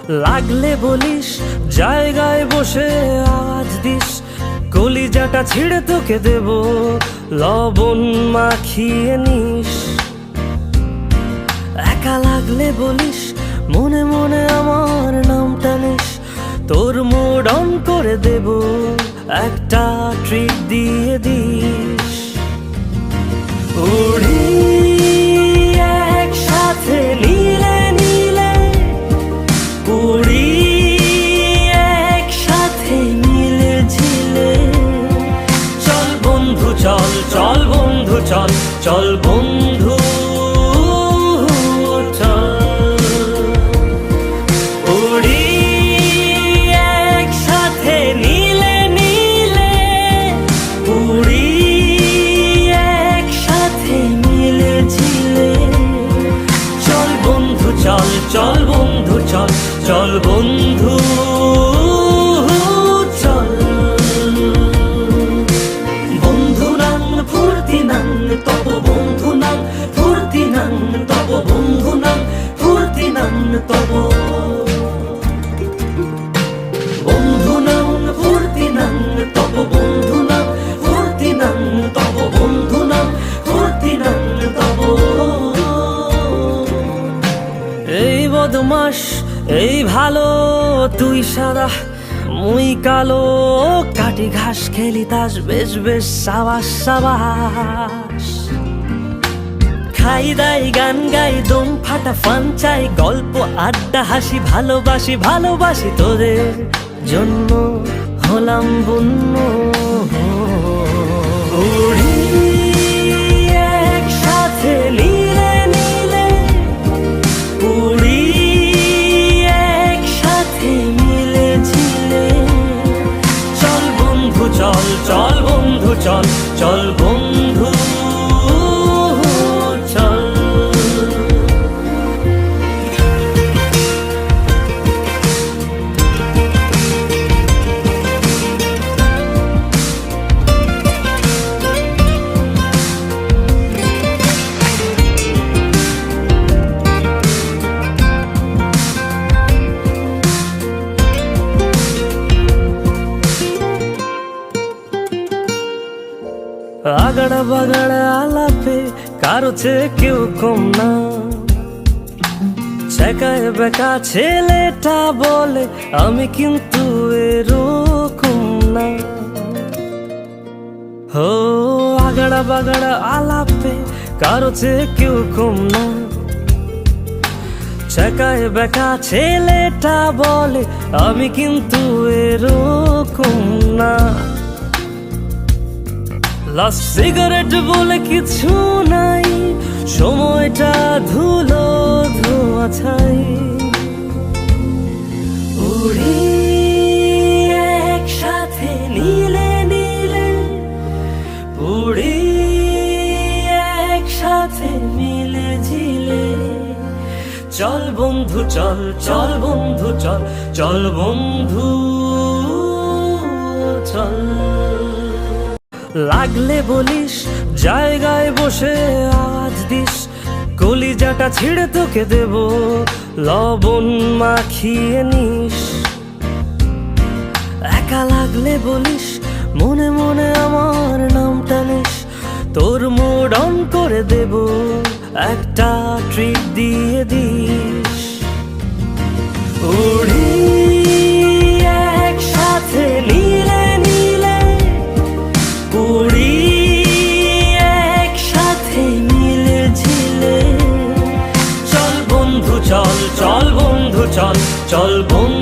লাগলে বলিস, জায়গায় বসে আওয়াজ দিস, কলিজাটা ছিঁড়ে তোকে দেব, লবণ মাখিয়ে নিস। একা লাগলে বলিস, মনে মনে আমার নামটা নিস, তোর মুড অন করে দেব, একটা ট্রিট দিয়ে দিস। উড়ি একসাথে নীলে নীলে, উড়ি একসাথে মিলে ঝিলে, চল বন্ধু চল, চল বন্ধু চল, চল বন্ধু চল বন্ধু চল, চল বন্ধু চল। বন্ধু নাং ফুর্তি নাং তব, বন্ধু নাং ফুর্তি নাং তব, বন্ধু নাং ফুর্তি নাং তব, বন্ধু নাং ফুর্তি নাং তব, বন্ধু নাং ফুর্তি নাং তব, বন্ধু নাং ফুর্তি নাং তব। এই বদমাস এই ভালো, তুই সাদা মুই কালো, কাটি ঘাস খেলি তাস, বেশ বেশ সাবাস সাবাস। খাই দাই গান গাই, দম ফাটা ফান চাই, গল্প আড্ডা হাসি, ভালোবাসি ভালোবাসি তোদের জন্য হলাম বন্য। উড়ি একসাথে নীলে নীলে, উড়ি একসাথে মিলে ঝিলে, চল বন্ধু চল, চল বন্ধু চল, চল বন্ধু চল। আগাড়া বাগাড়া আলাপে কারো চেয়ে কেউ কম না, ছেকায় বেকা ছেলেটা বলে আমি কিন্তু এরকম না। হো আগাড়া বাগাড়া আলাপে কারো চেয়ে কেউ কম না, ছেকায় বেকা ছেলেটা বলে আমি কিন্তু এরকম না। লাস্ট সিগারেট বলে কিছু নাই, সময়টা ধুলো ধোয়া ছাই। উড়ি একসাথে নীলে নীলে, উড়ি একসাথে মিলে ঝিলে, চল বন্ধু চল, চল বন্ধু চল, চল বন্ধু চল। লাগলে বলিস, জায়গায় বসে আওয়াজ দিস, কলিজাটা ছিঁড়ে তোকে দেব, লবণ মাখিয়ে নিস। একা লাগলে বলিস, মনে মনে আমার নামটা নিস, তোর মুড অন করে দেব, একটা ট্রিট দিয়ে দিস। উড়ি একসাথে নীলে নীলে, উড়ি একসাথে মিলে ঝিলে, চল বন্ধু চল, চল বন্ধু চল, চল বন্ধু